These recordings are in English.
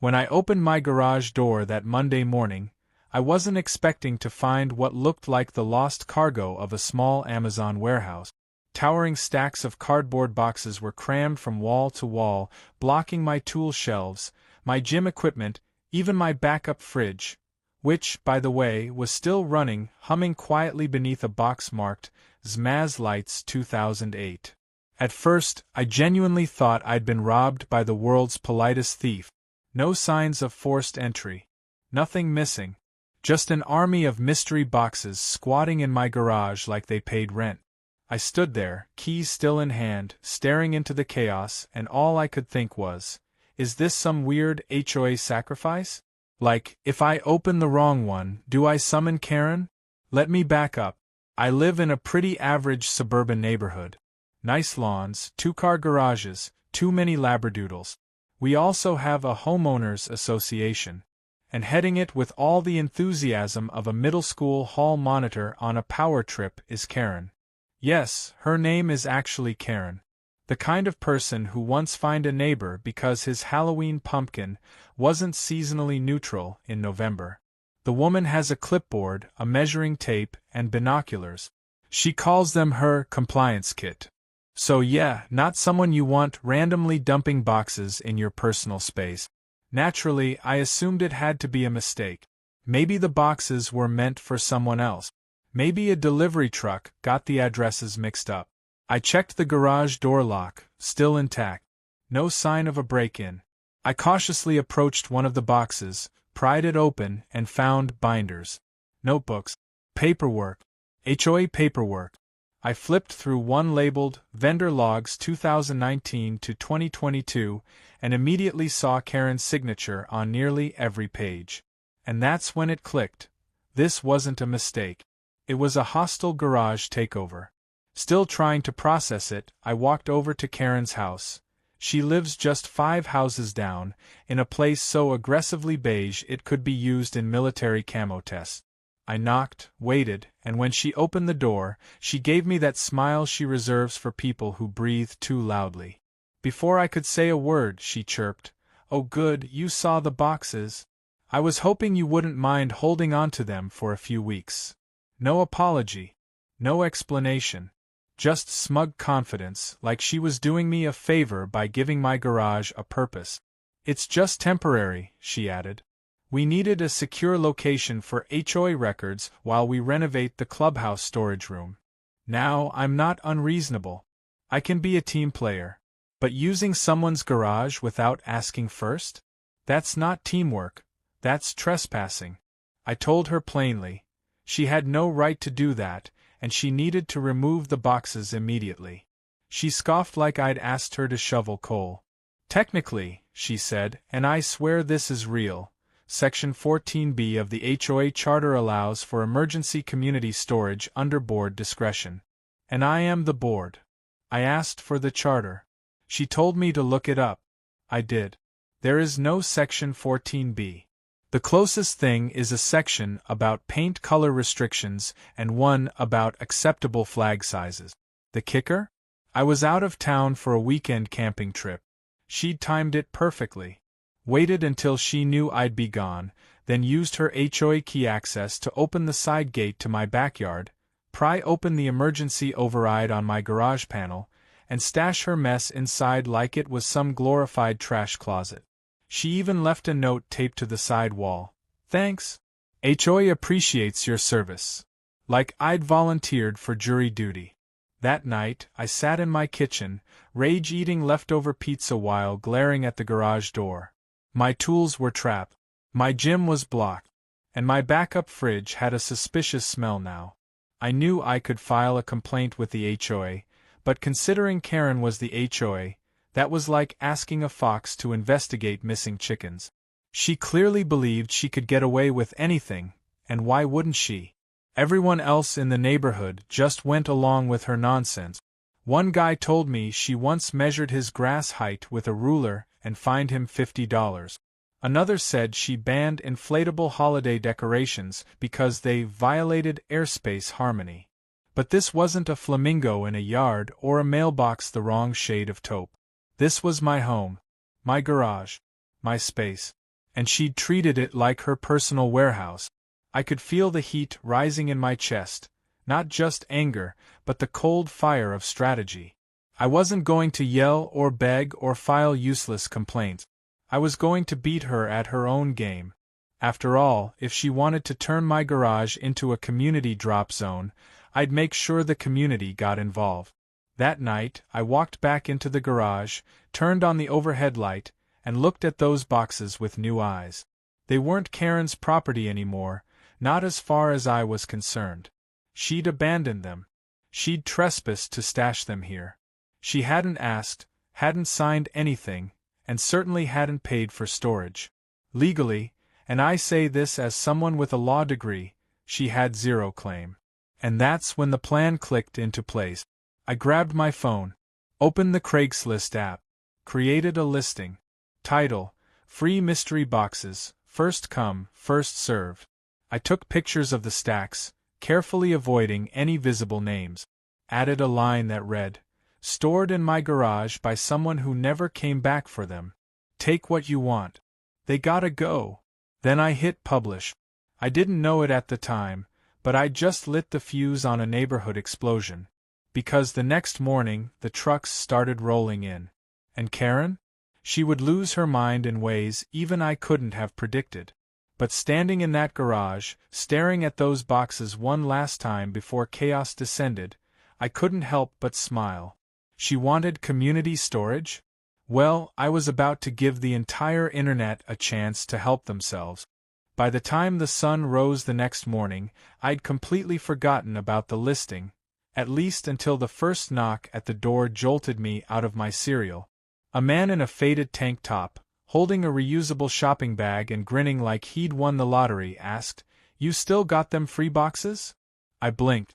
When I opened my garage door that Monday morning, I wasn't expecting to find what looked like the lost cargo of a small Amazon warehouse. Towering stacks of cardboard boxes were crammed from wall to wall, blocking my tool shelves, my gym equipment, even my backup fridge, which, by the way, was still running, humming quietly beneath a box marked Zmaz Lights 2008. At first, I genuinely thought I'd been robbed by the world's politest thief. No signs of forced entry. Nothing missing. Just an army of mystery boxes squatting in my garage like they paid rent. I stood there, keys still in hand, staring into the chaos, and all I could think was, is this some weird HOA sacrifice? Like, if I open the wrong one, do I summon Karen? Let me back up. I live in a pretty average suburban neighborhood. Nice lawns, 2-car garages, too many labradoodles. We also have a homeowners association. And heading it with all the enthusiasm of a middle school hall monitor on a power trip is Karen. Yes, her name is actually Karen. The kind of person who once fined a neighbor because his Halloween pumpkin wasn't seasonally neutral in November. The woman has a clipboard, a measuring tape, and binoculars. She calls them her compliance kit. So yeah, not someone you want randomly dumping boxes in your personal space. Naturally, I assumed it had to be a mistake. Maybe the boxes were meant for someone else. Maybe a delivery truck got the addresses mixed up. I checked the garage door lock, still intact. No sign of a break-in. I cautiously approached one of the boxes, pried it open, and found binders, notebooks, paperwork, HOA paperwork. I flipped through one labeled Vendor Logs 2019 to 2022 and immediately saw Karen's signature on nearly every page. And that's when it clicked. This wasn't a mistake. It was a hostile garage takeover. Still trying to process it, I walked over to Karen's house. She lives just 5 houses down, in a place so aggressively beige it could be used in military camo tests. I knocked, waited, and when she opened the door, she gave me that smile she reserves for people who breathe too loudly. Before I could say a word, she chirped, "Oh good, you saw the boxes. I was hoping you wouldn't mind holding on to them for a few weeks." No apology. No explanation. Just smug confidence, like she was doing me a favor by giving my garage a purpose. "It's just temporary," she added. "We needed a secure location for HOA records while we renovate the clubhouse storage room. Now, I'm not unreasonable. I can be a team player. But using someone's garage without asking first? That's not teamwork. That's trespassing." I told her plainly. She had no right to do that, and she needed to remove the boxes immediately. She scoffed like I'd asked her to shovel coal. "Technically," she said, "and I swear this is real, Section 14B of the HOA Charter allows for emergency community storage under board discretion. And I am the board. I asked for the charter. She told me to look it up. I did. There is no Section 14B. The closest thing is a section about paint color restrictions and one about acceptable flag sizes. The kicker? I was out of town for a weekend camping trip. She'd timed it perfectly. Waited until she knew I'd be gone, then used her HOA key access to open the side gate to my backyard, pry open the emergency override on my garage panel, and stash her mess inside like it was some glorified trash closet. She even left a note taped to the side wall. "Thanks. HOA appreciates your service." Like I'd volunteered for jury duty. That night, I sat in my kitchen, rage-eating leftover pizza while glaring at the garage door. My tools were trapped. My gym was blocked. And my backup fridge had a suspicious smell now. I knew I could file a complaint with the HOA, but considering Karen was the HOA, that was like asking a fox to investigate missing chickens. She clearly believed she could get away with anything, and why wouldn't she? Everyone else in the neighborhood just went along with her nonsense. One guy told me she once measured his grass height with a ruler and fined him $50. Another said she banned inflatable holiday decorations because they violated airspace harmony. But this wasn't a flamingo in a yard or a mailbox the wrong shade of taupe. This was my home, my garage, my space. and she'd treated it like her personal warehouse. I could feel the heat rising in my chest, not just anger, but the cold fire of strategy. I wasn't going to yell or beg or file useless complaints. I was going to beat her at her own game. After all, if she wanted to turn my garage into a community drop zone, I'd make sure the community got involved. That night, I walked back into the garage, turned on the overhead light, and looked at those boxes with new eyes. They weren't Karen's property anymore, not as far as I was concerned. She'd abandoned them. She'd trespassed to stash them here. She hadn't asked, hadn't signed anything, and certainly hadn't paid for storage. Legally, and I say this as someone with a law degree, she had zero claim. And that's when the plan clicked into place. I grabbed my phone, opened the Craigslist app, created a listing. Title: Free Mystery Boxes, First Come, First Served. I took pictures of the stacks, carefully avoiding any visible names. Added a line that read, "Stored in my garage by someone who never came back for them. Take what you want. They gotta go." Then I hit publish. I didn't know it at the time, but I just lit the fuse on a neighborhood explosion. Because the next morning, the trucks started rolling in. And Karen? She would lose her mind in ways even I couldn't have predicted. But standing in that garage, staring at those boxes one last time before chaos descended, I couldn't help but smile. She wanted community storage? Well, I was about to give the entire internet a chance to help themselves. By the time the sun rose the next morning, I'd completely forgotten about the listing, at least until the first knock at the door jolted me out of my cereal. A man in a faded tank top, holding a reusable shopping bag and grinning like he'd won the lottery, asked, "You still got them free boxes?" I blinked.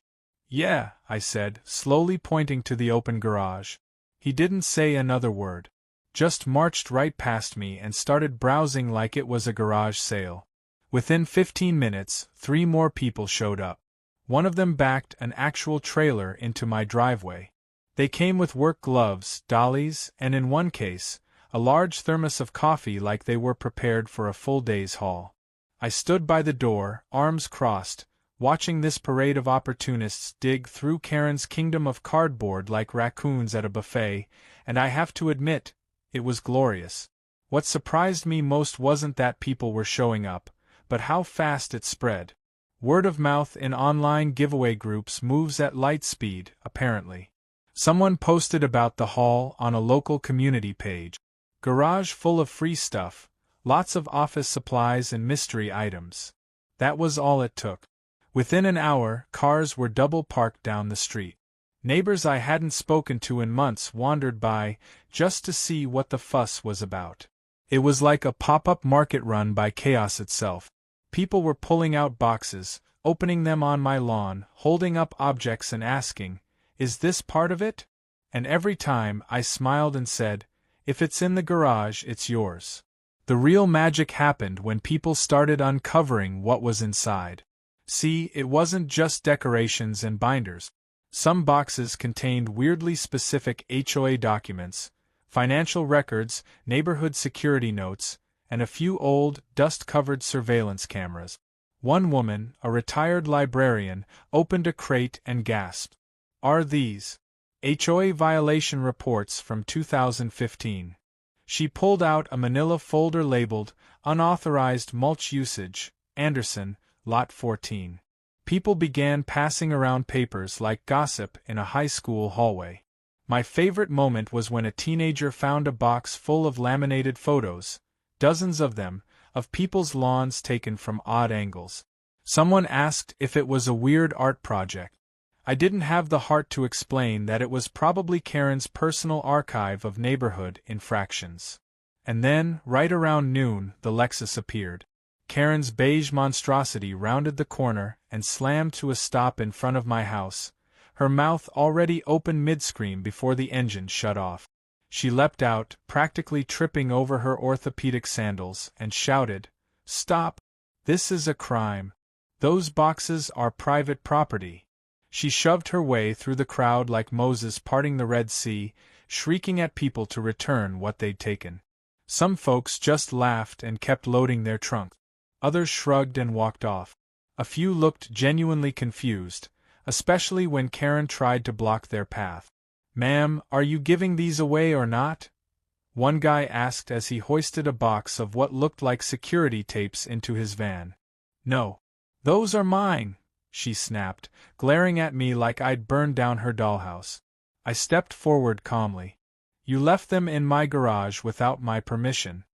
"Yeah," I said, slowly pointing to the open garage. He didn't say another word. Just marched right past me and started browsing like it was a garage sale. Within 15 minutes, 3 more people showed up. One of them backed an actual trailer into my driveway. They came with work gloves, dollies, and in one case, a large thermos of coffee like they were prepared for a full day's haul. I stood by the door, arms crossed, watching this parade of opportunists dig through Karen's kingdom of cardboard like raccoons at a buffet, and I have to admit, it was glorious. What surprised me most wasn't that people were showing up, but how fast it spread. Word of mouth in online giveaway groups moves at light speed, apparently. Someone posted about the haul on a local community page. Garage full of free stuff, lots of office supplies and mystery items. That was all it took. Within an hour, cars were double parked down the street. Neighbors I hadn't spoken to in months wandered by, just to see what the fuss was about. It was like a pop-up market run by chaos itself. People were pulling out boxes, opening them on my lawn, holding up objects and asking, "Is this part of it?" And every time, I smiled and said, "If it's in the garage, it's yours." The real magic happened when people started uncovering what was inside. See, it wasn't just decorations and binders. Some boxes contained weirdly specific HOA documents, financial records, neighborhood security notes, and a few old, dust-covered surveillance cameras. One woman, a retired librarian, opened a crate and gasped. "Are these HOA violation reports from 2015? She pulled out a manila folder labeled, "Unauthorized Mulch Usage, Anderson, Lot 14. People began passing around papers like gossip in a high school hallway. My favorite moment was when a teenager found a box full of laminated photos, dozens of them, of people's lawns taken from odd angles. Someone asked if it was a weird art project. I didn't have the heart to explain that it was probably Karen's personal archive of neighborhood infractions. And then, right around noon, the Lexus appeared. Karen's beige monstrosity rounded the corner and slammed to a stop in front of my house, her mouth already open mid-scream before the engine shut off. She leapt out, practically tripping over her orthopedic sandals, and shouted, "Stop! This is a crime. Those boxes are private property." She shoved her way through the crowd like Moses parting the Red Sea, shrieking at people to return what they'd taken. Some folks just laughed and kept loading their trunks. Others shrugged and walked off. A few looked genuinely confused, especially when Karen tried to block their path. "Ma'am, are you giving these away or not?" one guy asked as he hoisted a box of what looked like security tapes into his van. "No. Those are mine," she snapped, glaring at me like I'd burned down her dollhouse. I stepped forward calmly. "You left them in my garage without my permission.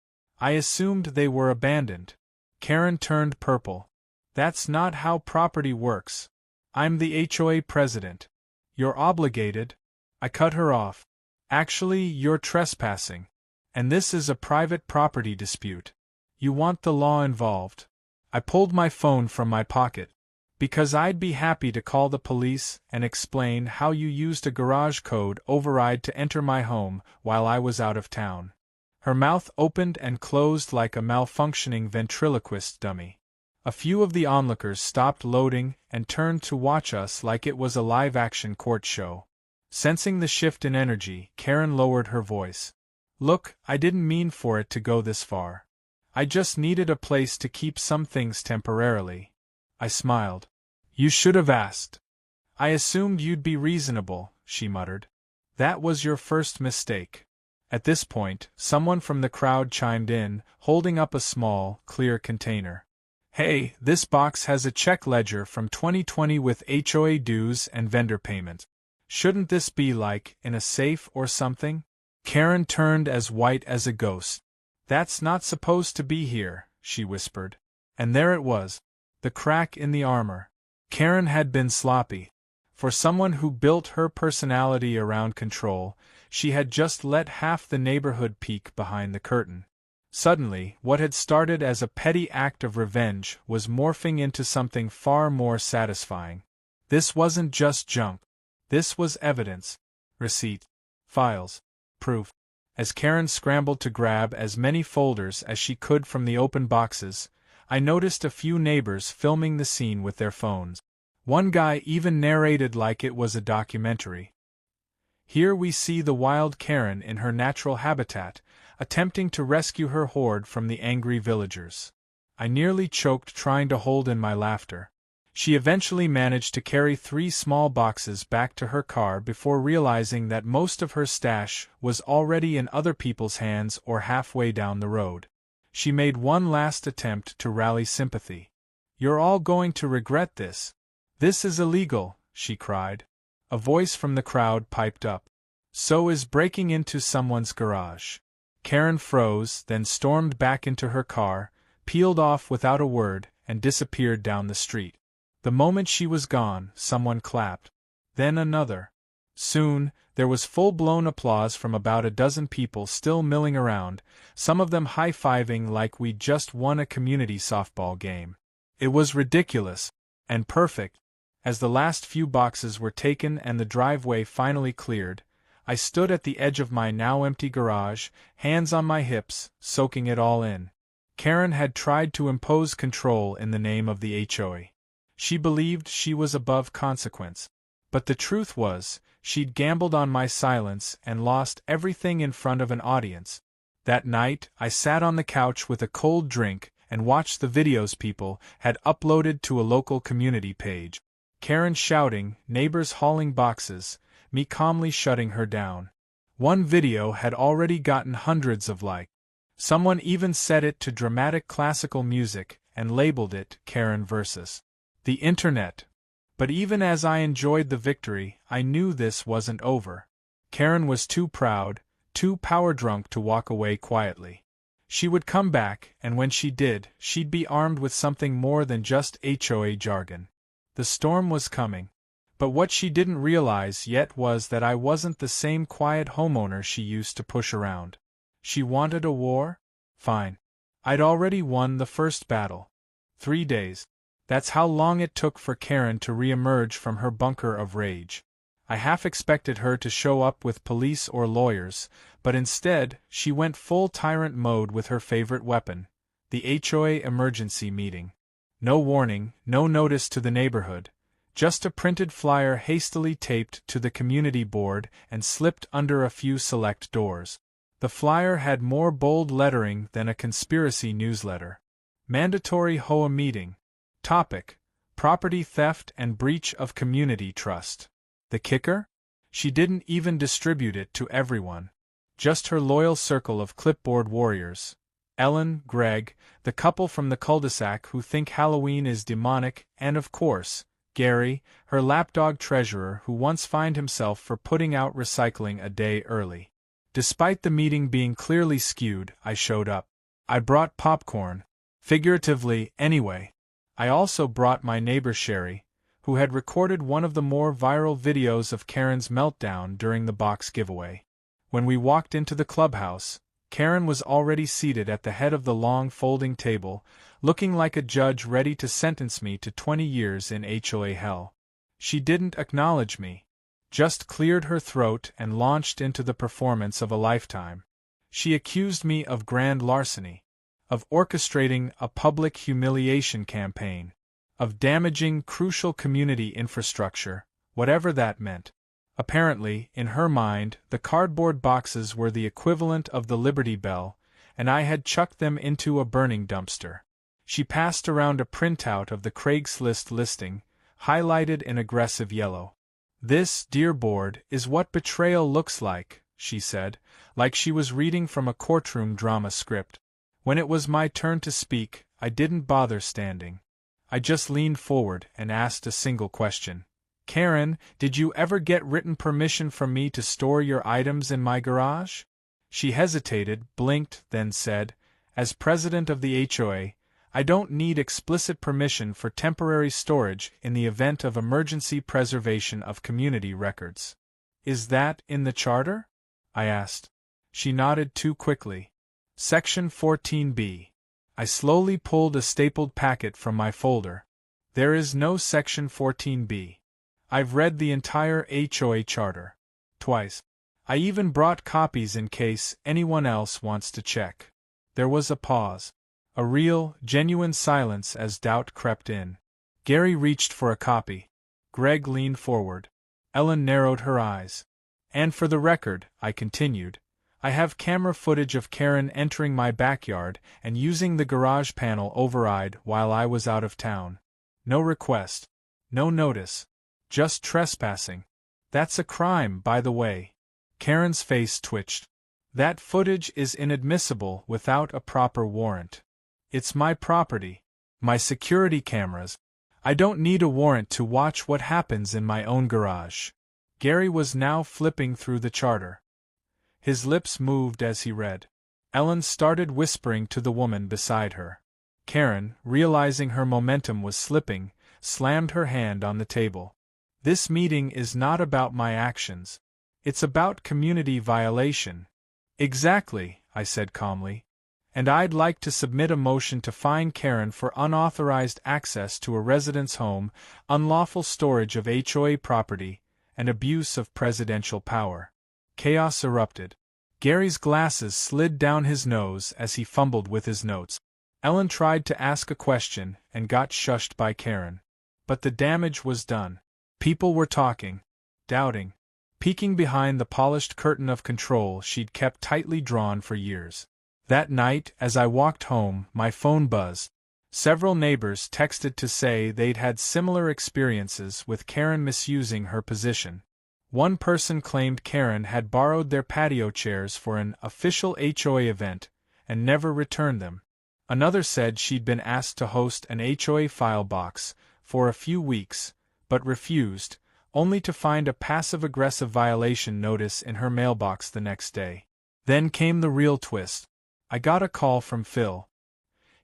I assumed they were abandoned." Karen turned purple. "That's not how property works. I'm the HOA president. You're obligated." I cut her off. "Actually, you're trespassing. And this is a private property dispute. You want the law involved." I pulled my phone from my pocket. "Because I'd be happy to call the police and explain how you used a garage code override to enter my home while I was out of town." Her mouth opened and closed like a malfunctioning ventriloquist dummy. A few of the onlookers stopped loading and turned to watch us like it was a live-action court show. Sensing the shift in energy, Karen lowered her voice. "Look, I didn't mean for it to go this far. I just needed a place to keep some things temporarily." I smiled. "You should have asked. I assumed you'd be reasonable," she muttered. "That was your first mistake." At this point, someone from the crowd chimed in, holding up a small, clear container. "Hey, this box has a check ledger from 2020 with HOA dues and vendor payments. Shouldn't this be in a safe or something?" Karen turned as white as a ghost. "That's not supposed to be here," she whispered. And there it was. The crack in the armor. Karen had been sloppy. For someone who built her personality around control, she had just let half the neighborhood peek behind the curtain. Suddenly, what had started as a petty act of revenge was morphing into something far more satisfying. This wasn't just junk. This was evidence. Receipt. Files. Proof. As Karen scrambled to grab as many folders as she could from the open boxes, I noticed a few neighbors filming the scene with their phones. One guy even narrated like it was a documentary. Here we see the wild Karen in her natural habitat, attempting to rescue her horde from the angry villagers. I nearly choked trying to hold in my laughter. She eventually managed to carry 3 small boxes back to her car before realizing that most of her stash was already in other people's hands or halfway down the road. She made one last attempt to rally sympathy. "You're all going to regret this. This is illegal," she cried. A voice from the crowd piped up. "So is breaking into someone's garage." Karen froze, then stormed back into her car, peeled off without a word, and disappeared down the street. The moment she was gone, someone clapped. Then another. Soon, there was full-blown applause from about a dozen people still milling around, some of them high-fiving like we'd just won a community softball game. It was ridiculous. And perfect. As the last few boxes were taken and the driveway finally cleared, I stood at the edge of my now empty garage, hands on my hips, soaking it all in. Karen had tried to impose control in the name of the HOA. She believed she was above consequence. But the truth was, she'd gambled on my silence and lost everything in front of an audience. That night, I sat on the couch with a cold drink and watched the videos people had uploaded to a local community page. Karen shouting, neighbors hauling boxes, me calmly shutting her down. One video had already gotten hundreds of likes. Someone even set it to dramatic classical music and labeled it Karen vs. the Internet. But even as I enjoyed the victory, I knew this wasn't over. Karen was too proud, too power-drunk to walk away quietly. She would come back, and when she did, she'd be armed with something more than just HOA jargon. The storm was coming. But what she didn't realize yet was that I wasn't the same quiet homeowner she used to push around. She wanted a war? Fine. I'd already won the first battle. 3 days. That's how long it took for Karen to re-emerge from her bunker of rage. I half expected her to show up with police or lawyers, but instead, she went full tyrant mode with her favorite weapon, the HOA emergency meeting. No warning, no notice to the neighborhood, just a printed flyer hastily taped to the community board and slipped under a few select doors. The flyer had more bold lettering than a conspiracy newsletter. Mandatory HOA meeting. Topic: property theft and breach of community trust. The kicker? She didn't even distribute it to everyone. Just her loyal circle of clipboard warriors. Ellen, Greg, the couple from the cul-de-sac who think Halloween is demonic, and of course, Gary, her lapdog treasurer who once fined himself for putting out recycling a day early. Despite the meeting being clearly skewed, I showed up. I brought popcorn. Figuratively, anyway. I also brought my neighbor Sherry, who had recorded one of the more viral videos of Karen's meltdown during the box giveaway. When we walked into the clubhouse, Karen was already seated at the head of the long folding table, looking like a judge ready to sentence me to 20 years in HOA hell. She didn't acknowledge me, just cleared her throat and launched into the performance of a lifetime. She accused me of grand larceny, of orchestrating a public humiliation campaign, of damaging crucial community infrastructure, whatever that meant. Apparently, in her mind, the cardboard boxes were the equivalent of the Liberty Bell, and I had chucked them into a burning dumpster. She passed around a printout of the Craigslist listing, highlighted in aggressive yellow. "This, dear board, is what betrayal looks like," she said, like she was reading from a courtroom drama script. When it was my turn to speak, I didn't bother standing. I just leaned forward and asked a single question. "Karen, did you ever get written permission from me to store your items in my garage?" She hesitated, blinked, then said, "As president of the HOA, I don't need explicit permission for temporary storage in the event of emergency preservation of community records." "Is that in the charter?" I asked. She nodded too quickly. "Section 14B. I slowly pulled a stapled packet from my folder. "There is no Section 14B. I've read the entire HOA charter. Twice. I even brought copies in case anyone else wants to check." There was a pause. A real, genuine silence as doubt crept in. Gary reached for a copy. Greg leaned forward. Ellen narrowed her eyes. "And for the record," I continued, "I have camera footage of Karen entering my backyard and using the garage panel override while I was out of town. No request. No notice. Just trespassing. That's a crime, by the way." Karen's face twitched. "That footage is inadmissible without a proper warrant. It's my property. My security cameras. I don't need a warrant to watch what happens in my own garage." Gary was now flipping through the charter. His lips moved as he read. Ellen started whispering to the woman beside her. Karen, realizing her momentum was slipping, slammed her hand on the table. "This meeting is not about my actions. It's about community violation." "Exactly," I said calmly. "And I'd like to submit a motion to fine Karen for unauthorized access to a resident's home, unlawful storage of HOA property, and abuse of presidential power." Chaos erupted. Gary's glasses slid down his nose as he fumbled with his notes. Ellen tried to ask a question and got shushed by Karen. But the damage was done. People were talking, doubting, peeking behind the polished curtain of control she'd kept tightly drawn for years. That night, as I walked home, my phone buzzed. Several neighbors texted to say they'd had similar experiences with Karen misusing her position. One person claimed Karen had borrowed their patio chairs for an official HOA event and never returned them. Another said she'd been asked to host an HOA file box for a few weeks, but refused, only to find a passive-aggressive violation notice in her mailbox the next day. Then came the real twist. I got a call from Phil.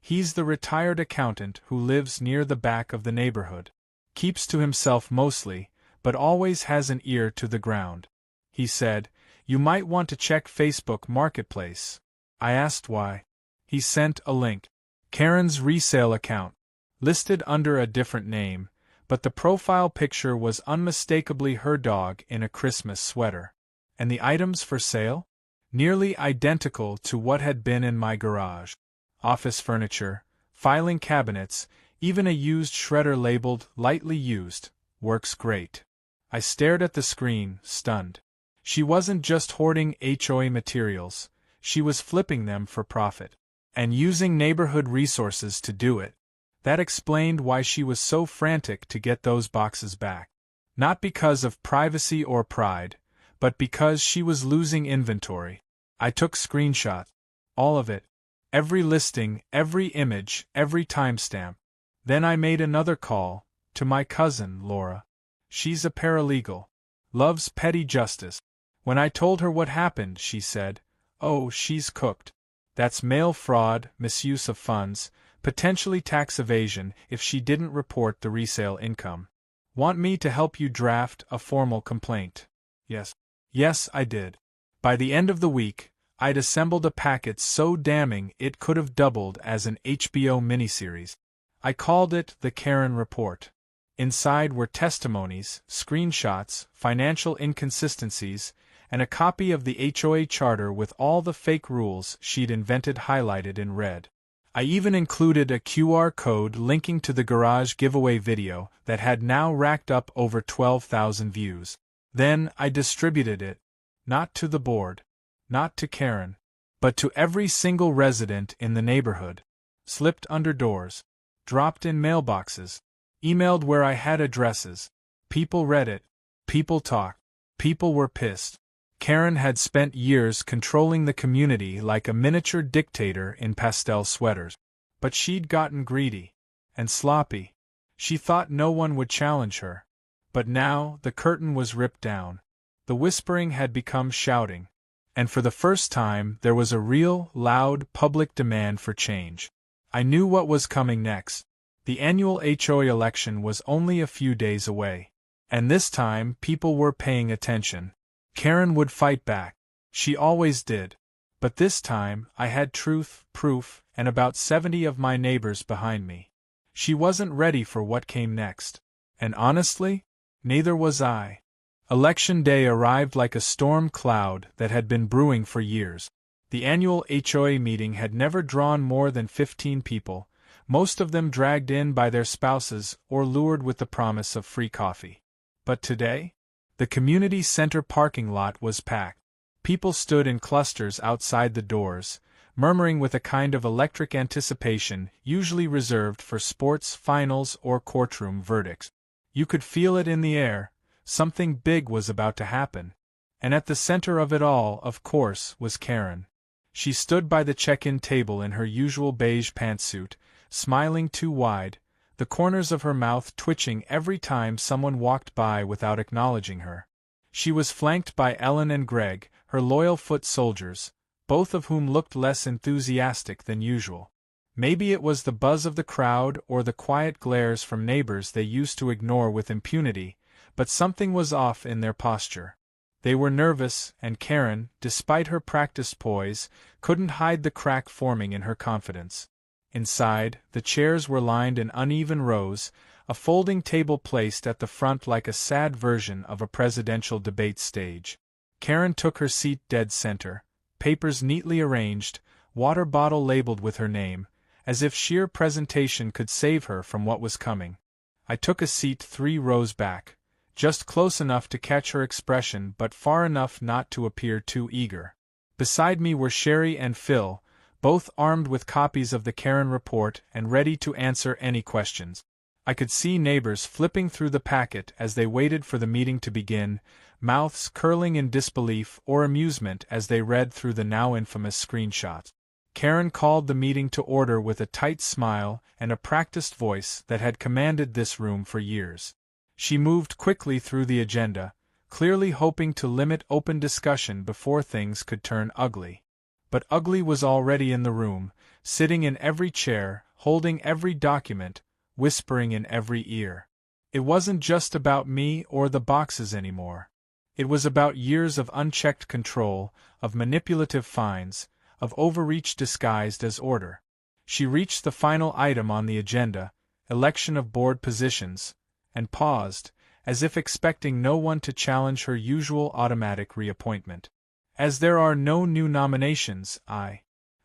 He's the retired accountant who lives near the back of the neighborhood. Keeps to himself mostly, but always has an ear to the ground. He said, "You might want to check Facebook Marketplace." I asked why. He sent a link. Karen's resale account. Listed under a different name, but the profile picture was unmistakably her dog in a Christmas sweater. And the items for sale? Nearly identical to what had been in my garage. Office furniture, filing cabinets, even a used shredder labeled "lightly used," works great. I stared at the screen, stunned. She wasn't just hoarding HOA materials, She was flipping them for profit. And using neighborhood resources to do it. That explained why she was so frantic to get those boxes back. Not because of privacy or pride, but because she was losing inventory. I took screenshots. All of it. Every listing, every image, every timestamp. Then I made another call, to my cousin, Laura. She's a paralegal. Loves petty justice. When I told her what happened, she said, "Oh, she's cooked. That's mail fraud, misuse of funds, potentially tax evasion if she didn't report the resale income. Want me to help you draft a formal complaint?" Yes. Yes, I did. By the end of the week, I'd assembled a packet so damning it could have doubled as an HBO miniseries. I called it the Karen Report. Inside were testimonies, screenshots, financial inconsistencies, and a copy of the HOA charter with all the fake rules she'd invented highlighted in red. I even included a QR code linking to the garage giveaway video that had now racked up over 12,000 views. Then I distributed it, not to the board, not to Karen, but to every single resident in the neighborhood. Slipped under doors, dropped in mailboxes, emailed where I had addresses. People read it, people talked, people were pissed. Karen had spent years controlling the community like a miniature dictator in pastel sweaters. But she'd gotten greedy and sloppy. She thought no one would challenge her. But now the curtain was ripped down. The whispering had become shouting. And for the first time there was a real, loud, public demand for change. I knew what was coming next. The annual HOA election was only a few days away. And this time people were paying attention. Karen would fight back. She always did. But this time I had truth, proof, and about 70 of my neighbors behind me. She wasn't ready for what came next. And honestly, neither was I. Election day arrived like a storm cloud that had been brewing for years. The annual HOA meeting had never drawn more than 15 people, most of them dragged in by their spouses or lured with the promise of free coffee. But today? The community center parking lot was packed. People stood in clusters outside the doors, murmuring with a kind of electric anticipation usually reserved for sports finals or courtroom verdicts. You could feel it in the air. Something big was about to happen. And at the center of it all, of course, was Karen. She stood by the check-in table in her usual beige pantsuit, smiling too wide, the corners of her mouth twitching every time someone walked by without acknowledging her. She was flanked by Ellen and Greg, her loyal foot soldiers, both of whom looked less enthusiastic than usual. Maybe it was the buzz of the crowd or the quiet glares from neighbors they used to ignore with impunity, but something was off in their posture. They were nervous, and Karen, despite her practiced poise, couldn't hide the crack forming in her confidence. Inside, the chairs were lined in uneven rows, a folding table placed at the front like a sad version of a presidential debate stage. Karen took her seat dead center, papers neatly arranged, water bottle labeled with her name, as if sheer presentation could save her from what was coming. I took a seat 3 rows back, just close enough to catch her expression but far enough not to appear too eager. Beside me were Sherry and Phil, both armed with copies of the Karen Report and ready to answer any questions. I could see neighbors flipping through the packet as they waited for the meeting to begin, mouths curling in disbelief or amusement as they read through the now infamous screenshots. Karen called the meeting to order with a tight smile and a practiced voice that had commanded this room for years. She moved quickly through the agenda, clearly hoping to limit open discussion before things could turn ugly. But ugly was already in the room, sitting in every chair, holding every document, whispering in every ear. It wasn't just about me or the boxes anymore. It was about years of unchecked control, of manipulative fines, of overreach disguised as order. She reached the final item on the agenda, election of board positions, and paused, as if expecting no one to challenge her usual automatic reappointment. As there are no new nominations, I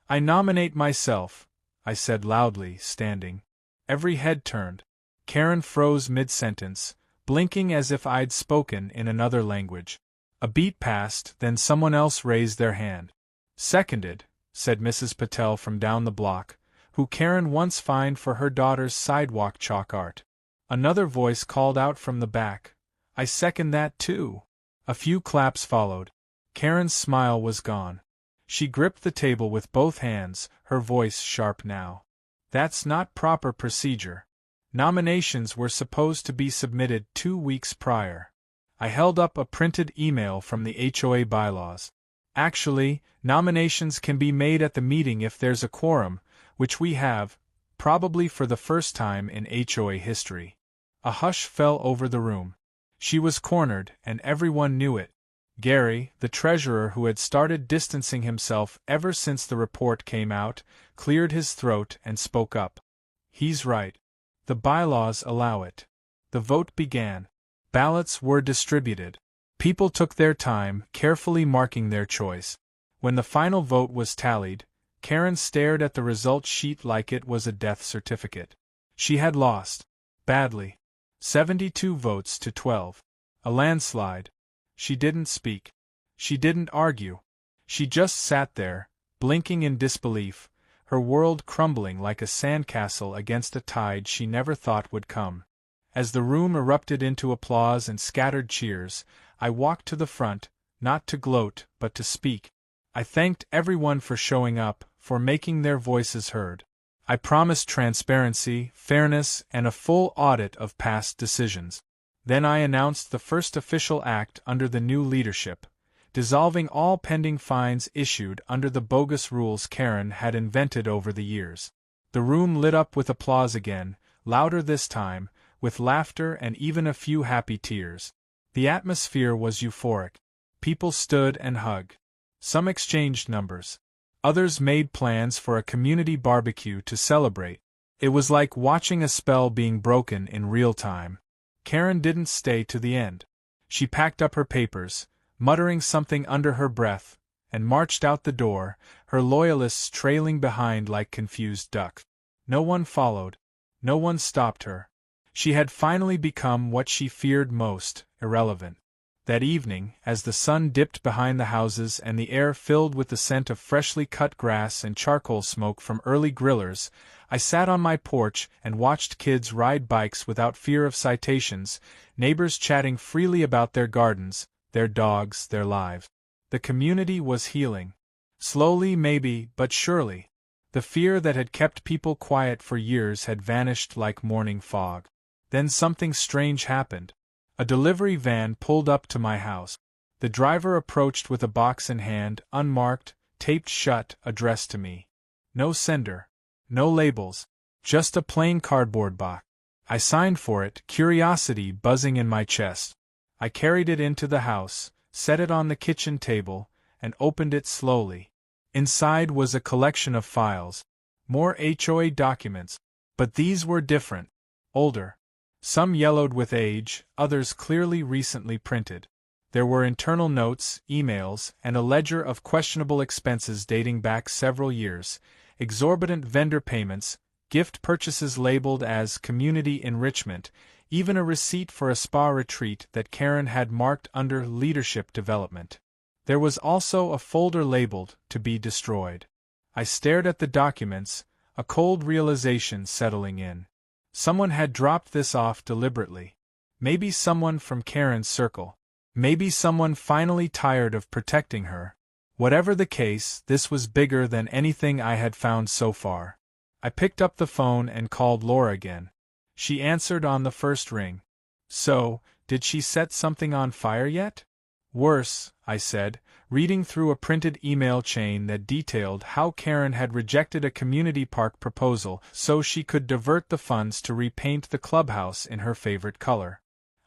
nominate myself, I said loudly, standing. Every head turned. Karen froze mid-sentence, blinking as if I'd spoken in another language. A beat passed, then someone else raised their hand. Seconded, said Mrs. Patel from down the block, who Karen once fined for her daughter's sidewalk chalk art. Another voice called out from the back, I second that too. A few claps followed. Karen's smile was gone. She gripped the table with both hands, her voice sharp now. That's not proper procedure. Nominations were supposed to be submitted 2 weeks prior. I held up a printed email from the HOA bylaws. Actually, nominations can be made at the meeting if there's a quorum, which we have, probably for the first time in HOA history. A hush fell over the room. She was cornered, and everyone knew it. Gary, the treasurer who had started distancing himself ever since the report came out, cleared his throat and spoke up. He's right. The bylaws allow it. The vote began. Ballots were distributed. People took their time, carefully marking their choice. When the final vote was tallied, Karen stared at the result sheet like it was a death certificate. She had lost. Badly. 72 votes to 12. A landslide. She didn't speak. She didn't argue. She just sat there, blinking in disbelief, her world crumbling like a sandcastle against a tide she never thought would come. As the room erupted into applause and scattered cheers, I walked to the front, not to gloat, but to speak. I thanked everyone for showing up, for making their voices heard. I promised transparency, fairness, and a full audit of past decisions. Then I announced the first official act under the new leadership, dissolving all pending fines issued under the bogus rules Karen had invented over the years. The room lit up with applause again, louder this time, with laughter and even a few happy tears. The atmosphere was euphoric. People stood and hugged. Some exchanged numbers. Others made plans for a community barbecue to celebrate. It was like watching a spell being broken in real time. Karen didn't stay to the end. She packed up her papers, muttering something under her breath, and marched out the door, her loyalists trailing behind like confused ducks. No one followed. No one stopped her. She had finally become what she feared most, irrelevant. That evening, as the sun dipped behind the houses and the air filled with the scent of freshly cut grass and charcoal smoke from early grillers, I sat on my porch and watched kids ride bikes without fear of citations, neighbors chatting freely about their gardens, their dogs, their lives. The community was healing. Slowly maybe, but surely. The fear that had kept people quiet for years had vanished like morning fog. Then something strange happened. A delivery van pulled up to my house. The driver approached with a box in hand, unmarked, taped shut, addressed to me. No sender. No labels. Just a plain cardboard box. I signed for it, curiosity buzzing in my chest. I carried it into the house, set it on the kitchen table, and opened it slowly. Inside was a collection of files. More HOA documents. But these were different. Older. Some yellowed with age, others clearly recently printed. There were internal notes, emails, and a ledger of questionable expenses dating back several years, exorbitant vendor payments, gift purchases labeled as community enrichment, even a receipt for a spa retreat that Karen had marked under leadership development. There was also a folder labeled to be destroyed. I stared at the documents, a cold realization settling in. Someone had dropped this off deliberately. Maybe someone from Karen's circle. Maybe someone finally tired of protecting her. Whatever the case, this was bigger than anything I had found so far. I picked up the phone and called Laura again. She answered on the first ring. So, did she set something on fire yet? Worse, I said, reading through a printed email chain that detailed how Karen had rejected a community park proposal so she could divert the funds to repaint the clubhouse in her favorite color.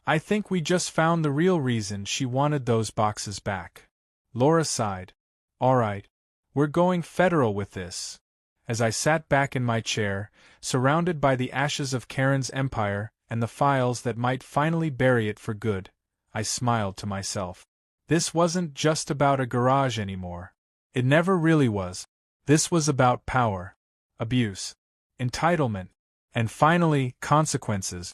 I think we just found the real reason she wanted those boxes back. Laura sighed. All right. We're going federal with this. As I sat back in my chair, surrounded by the ashes of Karen's empire and the files that might finally bury it for good, I smiled to myself. This wasn't just about a garage anymore. It never really was. This was about power, abuse, entitlement, and finally, consequences.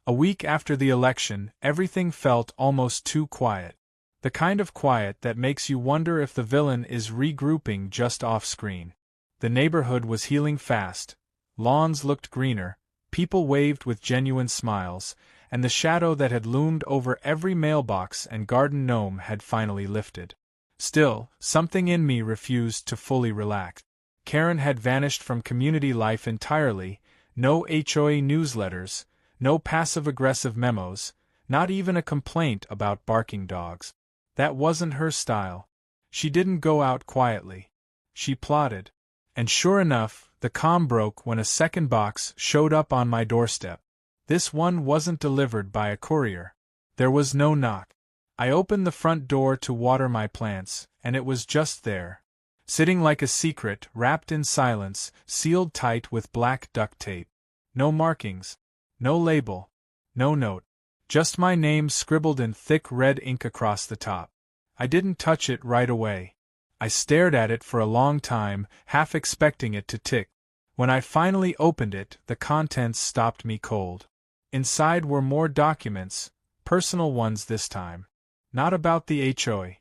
A week after the election, everything felt almost too quiet. The kind of quiet that makes you wonder if the villain is regrouping just off-screen. The neighborhood was healing fast. Lawns looked greener, people waved with genuine smiles, and the shadow that had loomed over every mailbox and garden gnome had finally lifted. Still, something in me refused to fully relax. Karen had vanished from community life entirely. No HOA newsletters, no passive-aggressive memos, not even a complaint about barking dogs. That wasn't her style. She didn't go out quietly. She plotted. And sure enough, the calm broke when a second box showed up on my doorstep. This one wasn't delivered by a courier. There was no knock. I opened the front door to water my plants, and it was just there. Sitting like a secret, wrapped in silence, sealed tight with black duct tape. No markings. No label. No note. Just my name scribbled in thick red ink across the top. I didn't touch it right away. I stared at it for a long time, half expecting it to tick. When I finally opened it, the contents stopped me cold. Inside were more documents, personal ones this time. Not about the HOA.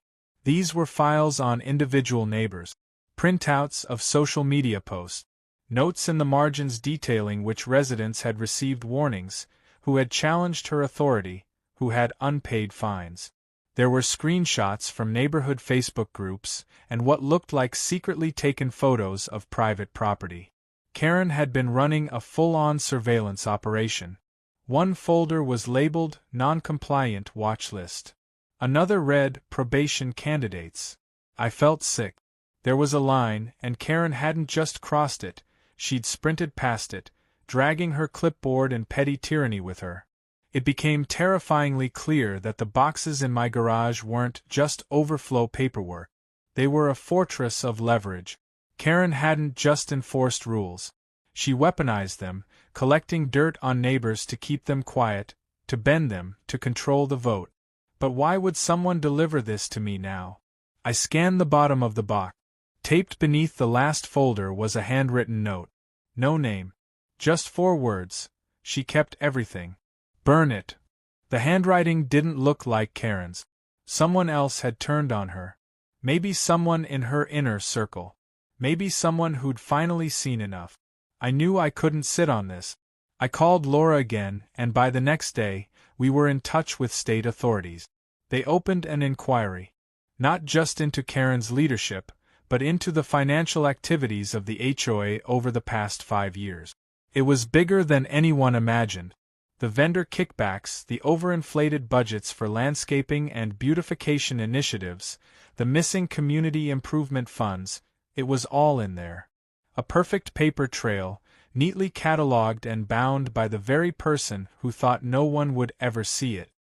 These were files on individual neighbors. Printouts of social media posts. Notes in the margins detailing which residents had received warnings, who had challenged her authority, who had unpaid fines. There were screenshots from neighborhood Facebook groups and what looked like secretly taken photos of private property. Karen had been running a full-on surveillance operation. One folder was labeled Non-Compliant Watch List. Another read Probation Candidates. I felt sick. There was a line, and Karen hadn't just crossed it, she'd sprinted past it, dragging her clipboard and petty tyranny with her. It became terrifyingly clear that the boxes in my garage weren't just overflow paperwork. They were a fortress of leverage. Karen hadn't just enforced rules. She weaponized them, collecting dirt on neighbors to keep them quiet, to bend them, to control the vote. But why would someone deliver this to me now? I scanned the bottom of the box. Taped beneath the last folder was a handwritten note. No name. Just 4 words. She kept everything. Burn it. The handwriting didn't look like Karen's. Someone else had turned on her. Maybe someone in her inner circle. Maybe someone who'd finally seen enough. I knew I couldn't sit on this. I called Laura again, and by the next day, we were in touch with state authorities. They opened an inquiry. Not just into Karen's leadership, but into the financial activities of the HOA over the past 5 years. It was bigger than anyone imagined. The vendor kickbacks, the overinflated budgets for landscaping and beautification initiatives, the missing community improvement funds, it was all in there. A perfect paper trail, neatly catalogued and bound by the very person who thought no one would ever see it.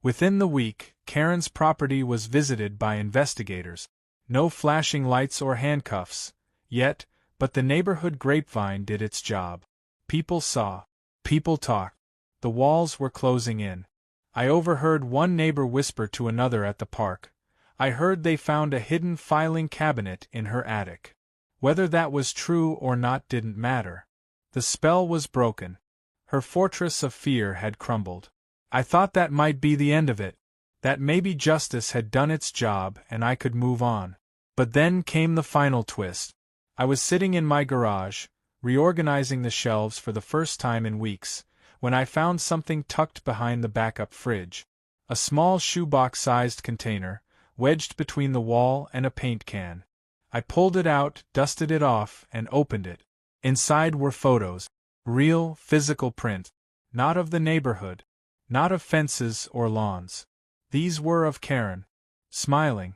Within the week, Karen's property was visited by investigators. No flashing lights or handcuffs, yet, but the neighborhood grapevine did its job. People saw. People talked. The walls were closing in. I overheard one neighbor whisper to another at the park. I heard they found a hidden filing cabinet in her attic. Whether that was true or not didn't matter. The spell was broken. Her fortress of fear had crumbled. I thought that might be the end of it, that maybe justice had done its job and I could move on. But then came the final twist. I was sitting in my garage, reorganizing the shelves for the first time in weeks, when I found something tucked behind the backup fridge. A small shoebox-sized container, wedged between the wall and a paint can. I pulled it out, dusted it off, and opened it. Inside were photos. Real, physical print. Not of the neighborhood. Not of fences or lawns. These were of Karen. Smiling.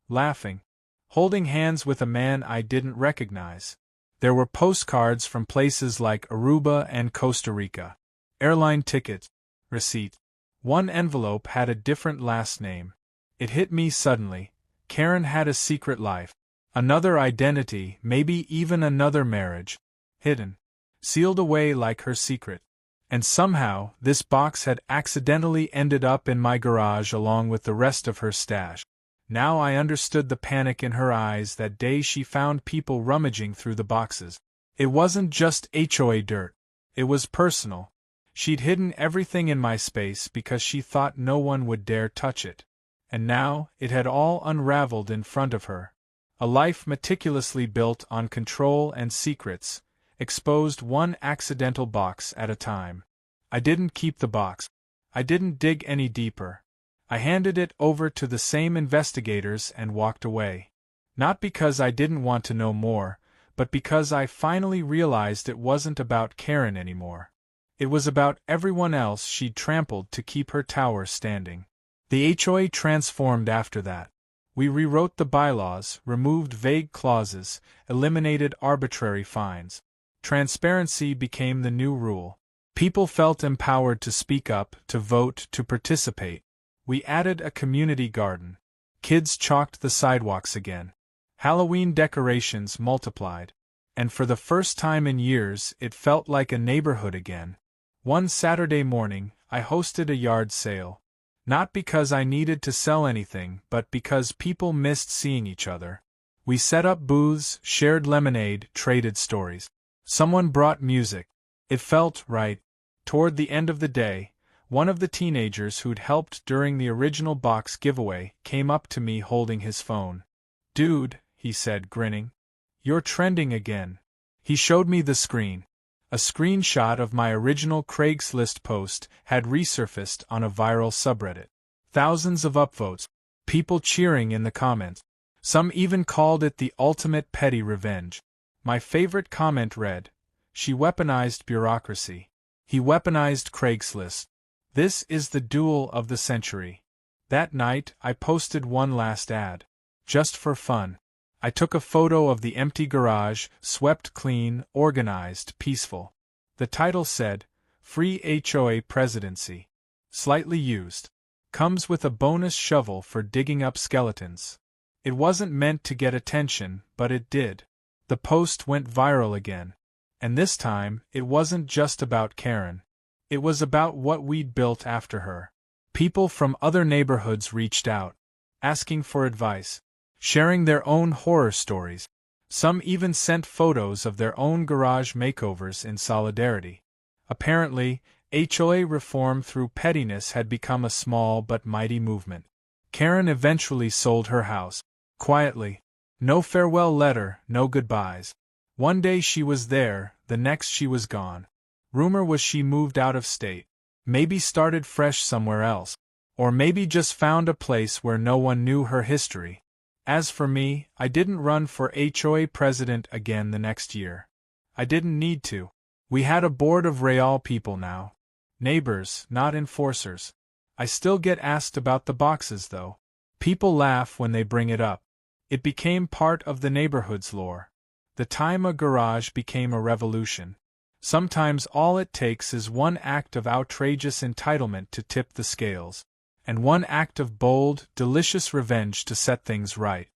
Laughing. Holding hands with a man I didn't recognize. There were postcards from places like Aruba and Costa Rica. Airline tickets. Receipt. One envelope had a different last name. It hit me suddenly. Karen had a secret life. Another identity, maybe even another marriage. Hidden. Sealed away like her secret. And somehow, this box had accidentally ended up in my garage along with the rest of her stash. Now I understood the panic in her eyes that day she found people rummaging through the boxes. It wasn't just HOA dirt. It was personal. She'd hidden everything in my space because she thought no one would dare touch it. And now, it had all unraveled in front of her. A life meticulously built on control and secrets, exposed one accidental box at a time. I didn't keep the box. I didn't dig any deeper. I handed it over to the same investigators and walked away. Not because I didn't want to know more, but because I finally realized it wasn't about Karen anymore. It was about everyone else she'd trampled to keep her tower standing. The HOA transformed after that. We rewrote the bylaws, removed vague clauses, eliminated arbitrary fines. Transparency became the new rule. People felt empowered to speak up, to vote, to participate. We added a community garden. Kids chalked the sidewalks again. Halloween decorations multiplied. And for the first time in years, it felt like a neighborhood again. One Saturday morning, I hosted a yard sale. Not because I needed to sell anything, but because people missed seeing each other. We set up booths, shared lemonade, traded stories. Someone brought music. It felt right. Toward the end of the day, one of the teenagers who'd helped during the original box giveaway came up to me holding his phone. "Dude," he said, grinning. "You're trending again." He showed me the screen. A screenshot of my original Craigslist post had resurfaced on a viral subreddit. Thousands of upvotes, people cheering in the comments. Some even called it the ultimate petty revenge. My favorite comment read, "She weaponized bureaucracy. He weaponized Craigslist. This is the duel of the century." That night, I posted one last ad. Just for fun. I took a photo of the empty garage, swept clean, organized, peaceful. The title said, "Free HOA Presidency. Slightly used. Comes with a bonus shovel for digging up skeletons." It wasn't meant to get attention, but it did. The post went viral again. And this time, it wasn't just about Karen. It was about what we'd built after her. People from other neighborhoods reached out, asking for advice, sharing their own horror stories. Some even sent photos of their own garage makeovers in solidarity. Apparently, HOA reform through pettiness had become a small but mighty movement. Karen eventually sold her house. Quietly. No farewell letter, no goodbyes. One day she was there, the next she was gone. Rumor was she moved out of state. Maybe started fresh somewhere else. Or maybe just found a place where no one knew her history. As for me, I didn't run for HOA president again the next year. I didn't need to. We had a board of Real people now. Neighbors, not enforcers. I still get asked about the boxes though. People laugh when they bring it up. It became part of the neighborhood's lore. The time a garage became a revolution. Sometimes all it takes is one act of outrageous entitlement to tip the scales. And one act of bold, delicious revenge to set things right.